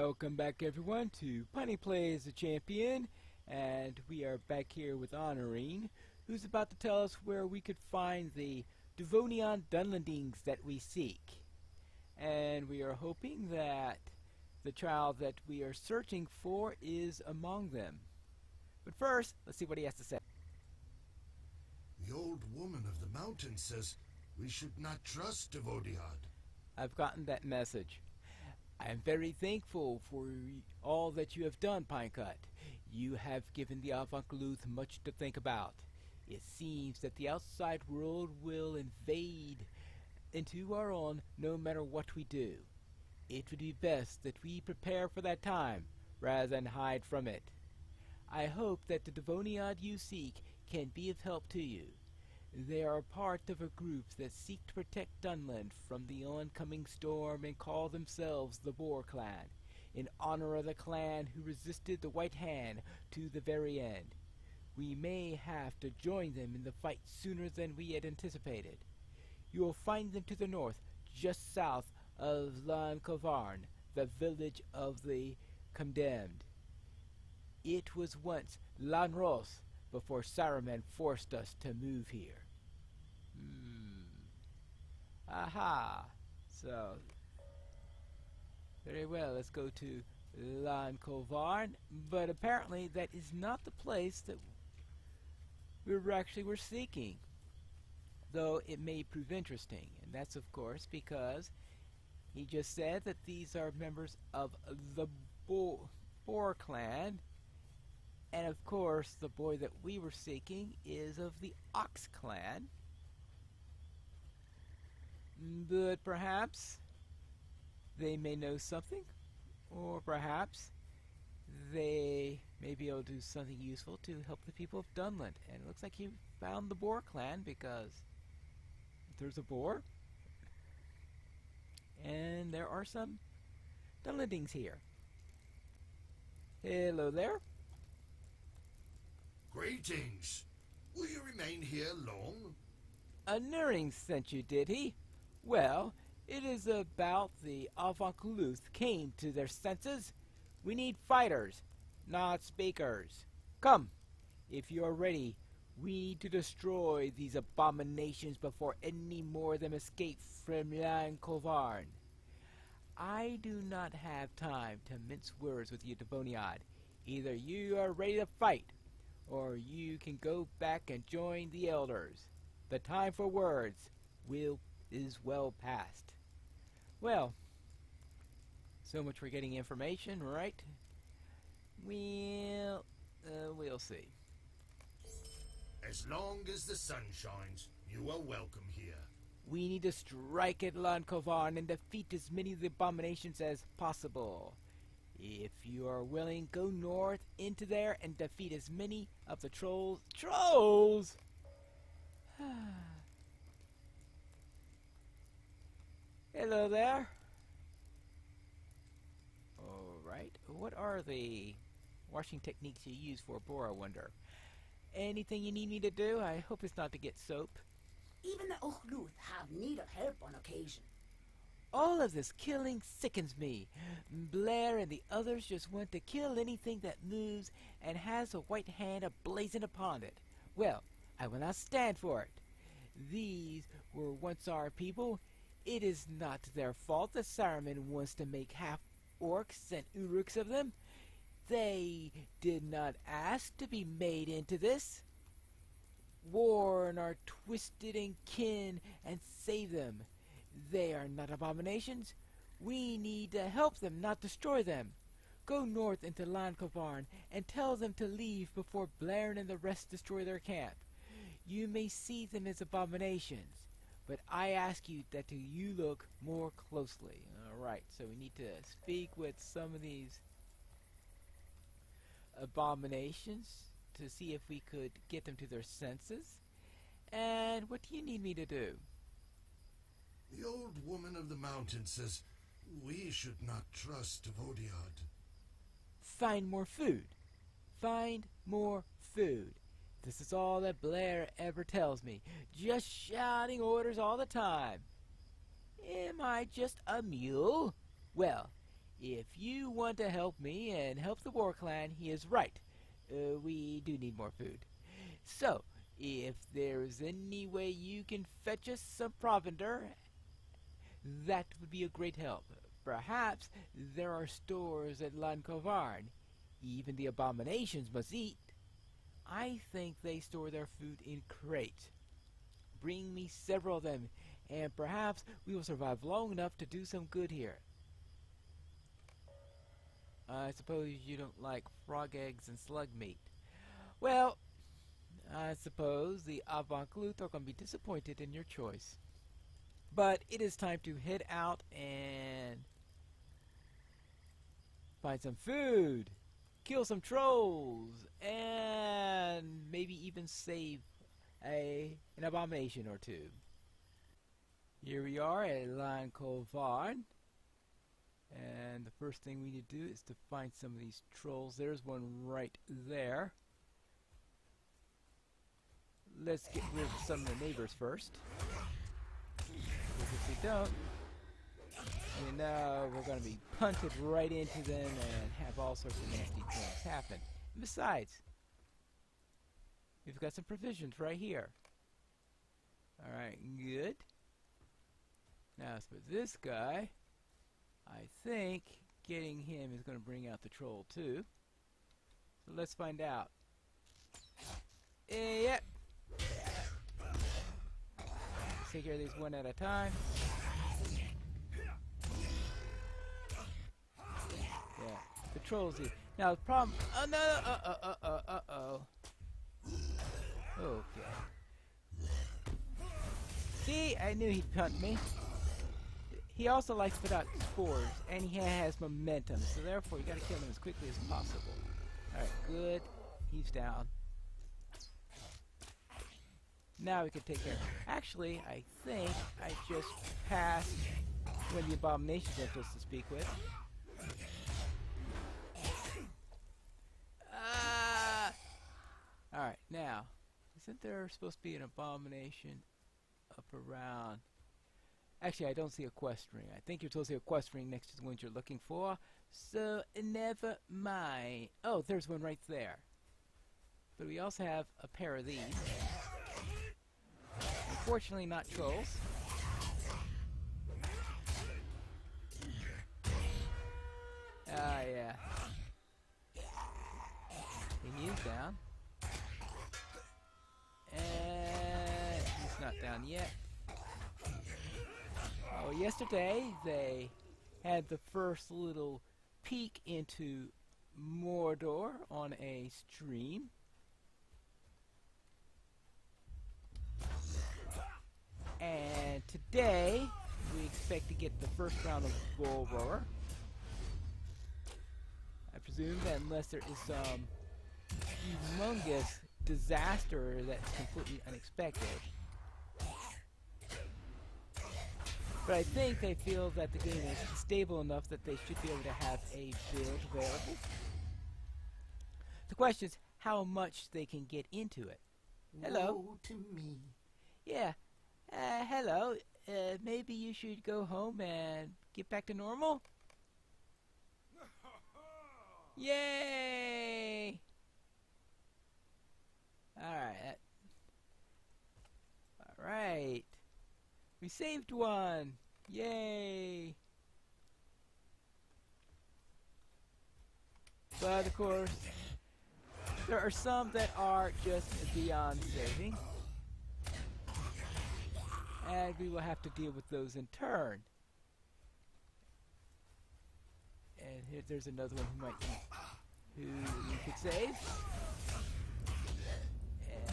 Welcome back everyone to Punny Plays the Champion, and we are back here with Honorine, who's about to tell us where we could find the Devonian Dunlendings that we seek. And we are hoping that the child that we are searching for is among them. But first, let's see what he has to say. The old woman of the mountain says we should not trust Devonian. I've gotten that message. I am very thankful for all that you have done, Pinecut. You have given the Avonklooth much to think about. It seems that the outside world will invade into our own no matter what we do. It would be best that we prepare for that time, rather than hide from it. I hope that the Devoniad you seek can be of help to you. They are part of a group that seek to protect Dunland from the oncoming storm and call themselves the Boar Clan, in honor of the clan who resisted the White Hand to the very end. We may have to join them in the fight sooner than we had anticipated. You will find them to the north, just south of Lhan, Colvarn, the village of the condemned. It was once Lhan before Saruman forced us to move here. Aha! So, very well, let's go to Lhan Colvarn, but apparently that is not the place that we're seeking, though it may prove interesting, and that's of course because he just said that these are members of the Boar Clan, and of course the boy that we were seeking is of the Ox Clan. But perhaps they may know something, or perhaps they may be able to do something useful to help the people of Dunland. And it looks like he found the Boar Clan because there's a boar, and there are some Dunlendings here. Hello there. Greetings. Will you remain here long? A Nuring sent you, did he? Well, it is about the Avonklooth came to their senses. We need fighters, not speakers. Come, if you are ready, we need to destroy these abominations before any more of them escape from Lhan Colvarn. I do not have time to mince words with you, Devoniad. Either you are ready to fight, or you can go back and join the elders. The time for words is well past. Well, so much for getting information, right? We'll see. As long as the sun shines, you are welcome here. We need to strike at Lhan Colvarn and defeat as many of the abominations as possible. If you are willing, go north into there and defeat as many of the trolls. Trolls! Hello there. Alright, what are the washing techniques you use for a boar, I wonder? Anything you need me to do? I hope it's not to get soap. Even the Ochluth have need of help on occasion. All of this killing sickens me. Blair and the others just want to kill anything that moves and has a white hand ablazing upon it. Well, I will not stand for it. These were once our people. It is not their fault that Saruman wants to make half-orcs and uruks of them. They did not ask to be made into this. Warn our twisted and kin and save them. They are not abominations. We need to help them, not destroy them. Go north into Lhan Colvarn and tell them to leave before Blair and the rest destroy their camp. You may see them as abominations, but I ask you that you look more closely. Alright, so we need to speak with some of these abominations to see if we could get them to their senses. And what do you need me to do? The old woman of the mountain says we should not trust Devonian. Find more food. Find more food. This is all that Blair ever tells me. Just shouting orders all the time. Am I just a mule? Well, If you want to help me and help the War Clan, he is right. We do need more food. So, if there's any way you can fetch us some provender, that would be a great help. Perhaps there are stores at Lhan Colvarn. Even the abominations must eat. I think they store their food in crates. Bring me several of them, and perhaps we will survive long enough to do some good here. I suppose you don't like frog eggs and slug meat. Well, I suppose the Avant-Glouts are going to be disappointed in your choice. But it is time to head out and find some food, kill some trolls, and maybe even save an abomination or two. Here we are at Lhan Colvarn, and the first thing we need to do is to find some of these trolls. There's one right there. Let's get rid of some of the neighbors first. Because if we don't, you know, we're going to be punted right into them and have all sorts of nasty things happen. And besides, we've got some provisions right here. Alright, good. Now as for this guy, I think getting him is going to bring out the troll too. So let's find out. Yep. Let's take care of these one at a time. Yeah, the trolls here. Now the problem. Oh no! Okay. See, I knew he'd punt me. He also likes to put out spores, and he has momentum, so therefore you gotta kill him as quickly as possible. Alright, good. He's down. Now we can take care. Actually, I think I just passed when the abominations are supposed to speak with. Alright, now, isn't there supposed to be an abomination up around? Actually, I don't see a quest ring. I think you're supposed to see a quest ring next to the ones you're looking for. So, never mind. Oh, there's one right there. But we also have a pair of these. Unfortunately, not trolls. Ah, yeah. He is down. And he's not down yet. Oh, yesterday they had the first little peek into Mordor on a stream. And today we expect to get the first round of Bull Roar. I presume that unless there is some humongous disaster that's completely unexpected. But I think they feel that the game is stable enough that they should be able to have a build available. The question is how much they can get into it. Hello. Woe to me. Yeah. Hello. Maybe you should go home and get back to normal? Yay! Alright. Alright. We saved one! Yay! But of course, there are some that are just beyond saving. And we will have to deal with those in turn. And here, there's another one who you could save. And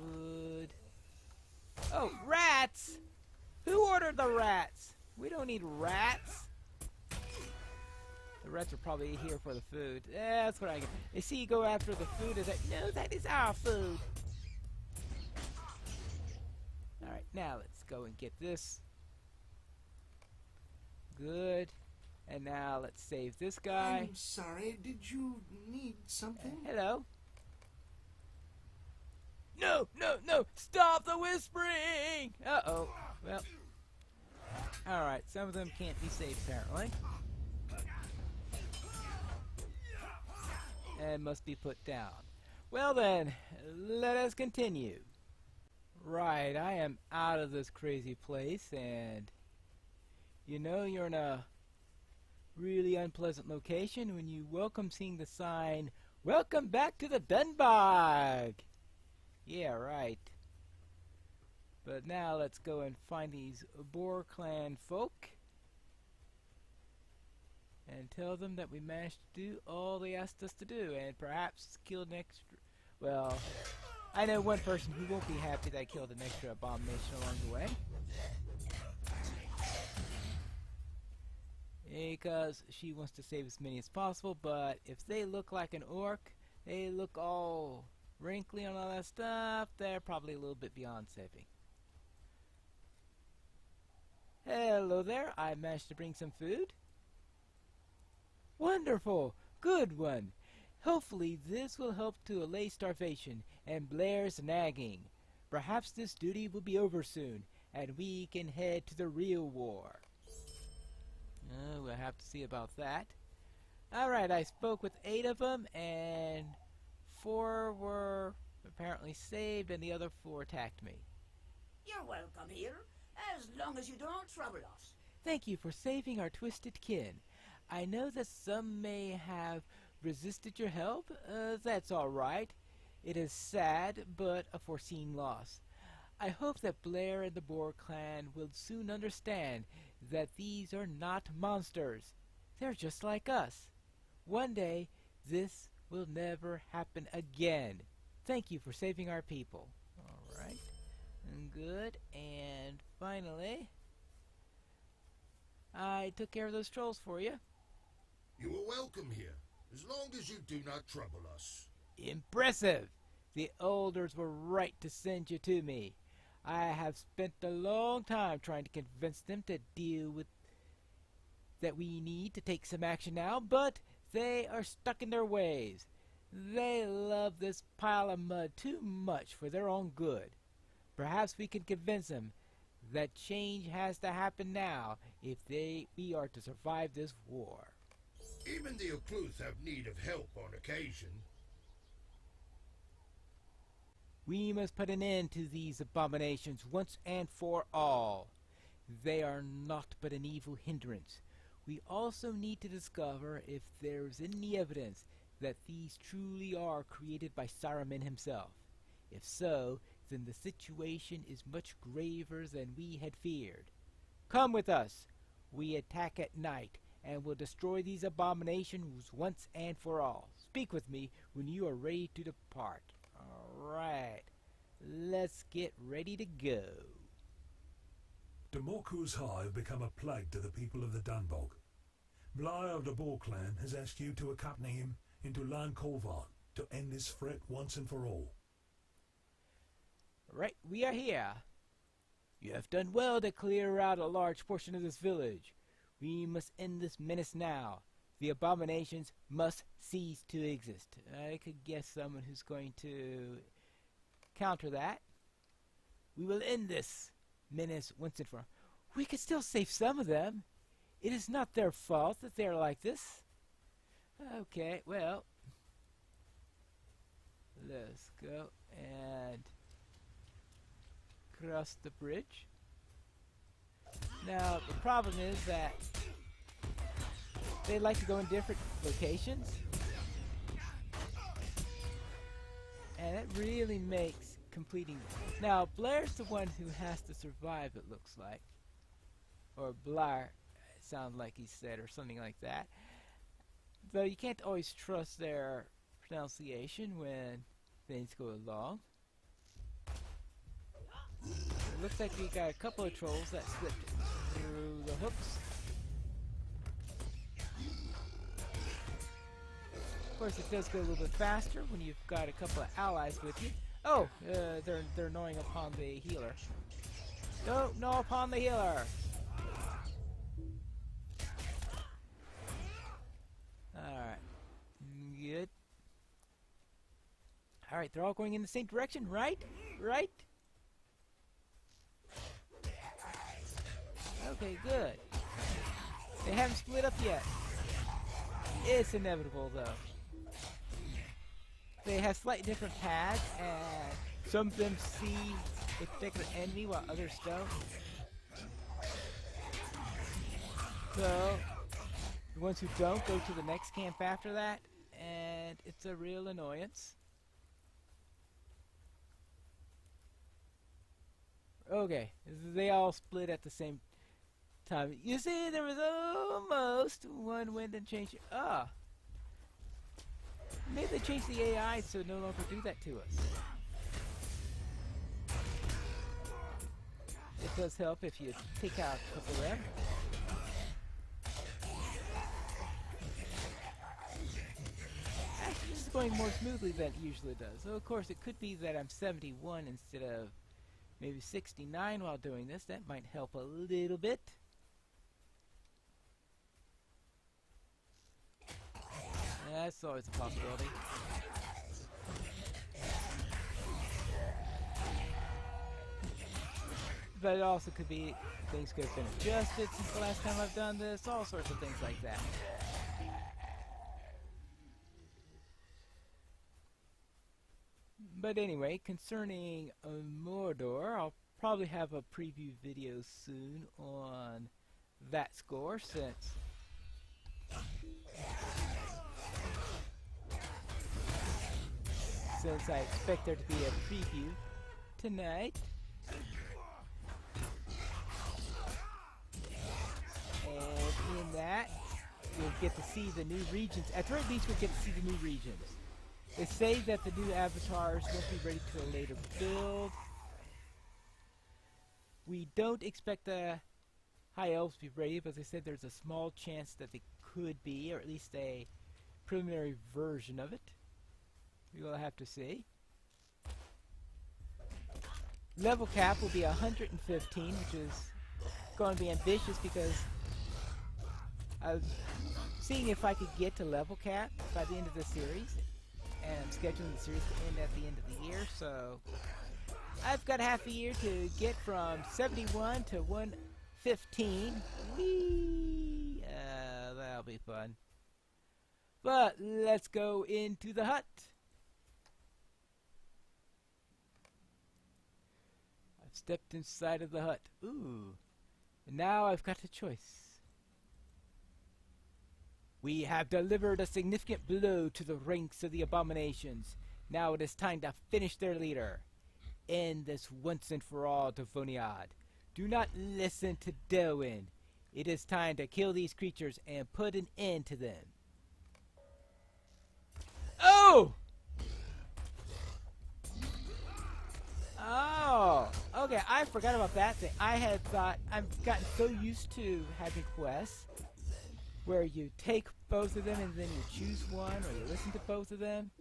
wood. Oh, rats! Who ordered the rats? We don't need rats. The rats are probably here for the food. That's what I get. They see you go after the food. Is that no? That is our food. All right, now let's go and get this. Good. And now let's save this guy. I'm sorry, did you need something? Hello. No, no, no! Stop the whispering! Uh-oh. Well, Alright, some of them can't be saved apparently. And must be put down. Well then, let us continue. Right, I am out of this crazy place, and you know you're in a really unpleasant location when you welcome seeing the sign, "Welcome back to the Dunbog!" Yeah, right. But now let's go and find these Boar clan folk and tell them that we managed to do all they asked us to do, and perhaps kill an extra. Well, I know one person who won't be happy that I killed an extra abomination along the way. Because she wants to save as many as possible, but if they look like an orc, they look all wrinkly and all that stuff, they're probably a little bit beyond saving. Hello there, I managed to bring some food. Wonderful! Good one! Hopefully this will help to allay starvation and Blair's nagging. Perhaps this duty will be over soon, and we can head to the real war. We'll have to see about that. Alright, I spoke with 8 of them, and 4 were apparently saved, and the other 4 attacked me. You're welcome here, as long as you don't trouble us. Thank you for saving our twisted kin. I know that some may have resisted your help. That's all right. It is sad, but a foreseen loss. I hope that Blair and the Boar clan will soon understand that these are not monsters. They're just like us. One day, this will never happen again. Thank you for saving our people. All right. Good. And finally, I took care of those trolls for you. You are welcome here, as long as you do not trouble us. Impressive! The elders were right to send you to me. I have spent a long time trying to convince them to deal with that we need to take some action now, but they are stuck in their ways. They love this pile of mud too much for their own good. Perhaps we can convince them that change has to happen now if we are to survive this war. Even the Ocluth have need of help on occasion. We must put an end to these abominations once and for all. They are not but an evil hindrance. We also need to discover if there is any evidence that these truly are created by Saruman himself. If so, then the situation is much graver than we had feared. Come with us. We attack at night and will destroy these abominations once and for all. Speak with me when you are ready to depart. Alright, let's get ready to go. The Morku's High have become a plague to the people of the Dunbog. Blair of the Boar clan has asked you to accompany him into Lhan Colvarn to end this threat once and for all. Right, we are here. You have done well to clear out a large portion of this village. We must end this menace now. The abominations must cease to exist. I could guess someone who's going to counter that. We will end this menace once and for all. We could still save some of them. It is not their fault that they're like this. Okay, well, let's go and cross the bridge. Now, the problem is that they like to go in different locations, and it really makes completing. Now, Blair's the one who has to survive, it looks like. Or Blair, it sounds like he said, or something like that. Though you can't always trust their pronunciation when things go along. It looks like we got a couple of trolls that slipped through the hooks. Of course, it does go a little bit faster when you've got a couple of allies with you. Oh, they're gnawing upon the healer. Don't gnaw upon the healer. Alright. Good. Alright, they're all going in the same direction, right? Right? Okay, good. They haven't split up yet. It's inevitable, though. They have slightly different paths, and some of them see a particular enemy while others don't. So, the ones who don't go to the next camp after that, and it's a real annoyance. Okay, they all split at the same time. You see, there was almost one went and changed it. Ah. Maybe they changed the AI so it no longer do that to us. It does help if you take out a couple of them. Actually, this is going more smoothly than it usually does. So of course, it could be that I'm 71 instead of maybe 69 while doing this. That might help a little bit. That's always a possibility. But it also could be things could have been adjusted since the last time I've done this, all sorts of things like that. But anyway, concerning Mordor, I'll probably have a preview video soon on that score since I expect there to be a preview tonight. And in that, we'll get to see the new regions. At the very least, we'll get to see the new regions. They say that the new avatars won't be ready to a later build. We don't expect the High Elves to be ready, but they said there's a small chance that they could be, or at least a preliminary version of it. We'll have to see. Level cap will be 115, which is going to be ambitious because I was seeing if I could get to level cap by the end of the series, and I'm scheduling the series to end at the end of the year, so I've got half a year to get from 71 to 115. Whee! That'll be fun. But let's go into the hut. I've stepped inside of the hut. Ooh. And now I've got a choice. We have delivered a significant blow to the ranks of the abominations. Now it is time to finish their leader. End this once and for all, Devoniad. Do not listen to Delwyn. It is time to kill these creatures and put an end to them. Oh! Oh! Okay, I forgot about that thing. I had thought, I've gotten so used to having quests where you take both of them and then you choose one, or you listen to both of them,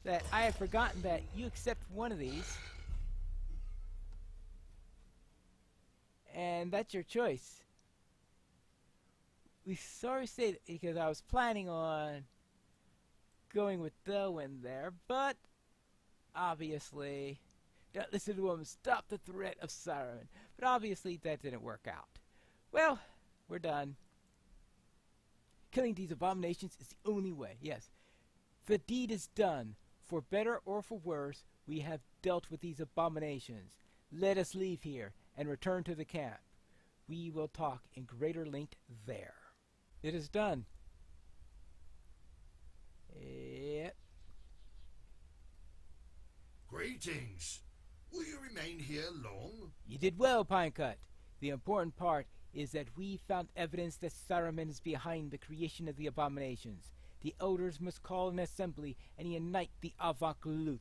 that I had forgotten that you accept one of these, and that's your choice. We sorry say that because I was planning on going with Delwyn there, but obviously, don't listen to him, stop the threat of Saruman. But obviously that didn't work out. Well, we're done. Killing these abominations is the only way, yes. The deed is done. For better or for worse, we have dealt with these abominations. Let us leave here and return to the camp. We will talk in greater length there. It is done. Yep. Greetings. Will you remain here long? You did well, Pinecut. The important part is that we found evidence that Saruman is behind the creation of the abominations. The elders must call an assembly and unite the Avant-Luth.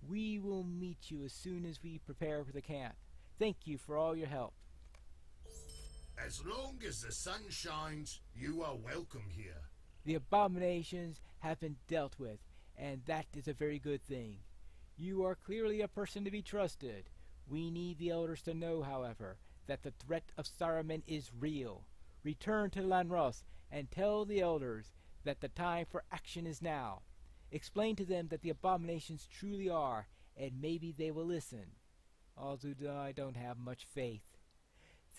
We will meet you as soon as we prepare for the camp. Thank you for all your help. As long as the sun shines, you are welcome here. The abominations have been dealt with, and that is a very good thing. You are clearly a person to be trusted. We need the elders to know, however, that the threat of Saruman is real. Return to Lhan and tell the elders that the time for action is now. Explain to them that the abominations truly are, and maybe they will listen. Although I don't have much faith.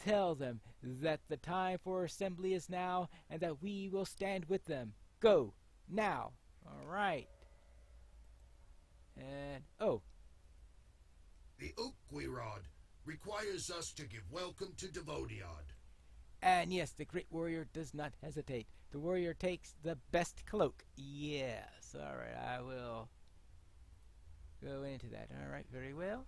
Tell them that the time for assembly is now, and that we will stand with them. Go, now. All right. And, oh. The Ukwirod requires us to give welcome to Devodiod. And yes, the great warrior does not hesitate. The warrior takes the best cloak. Yes. All right, I will go into that. All right, very well.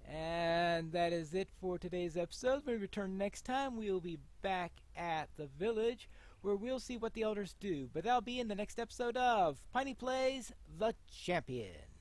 And that is it for today's episode. When we return next time, we'll be back at the village where we'll see what the elders do. But that'll be in the next episode of Piney Plays the Champion.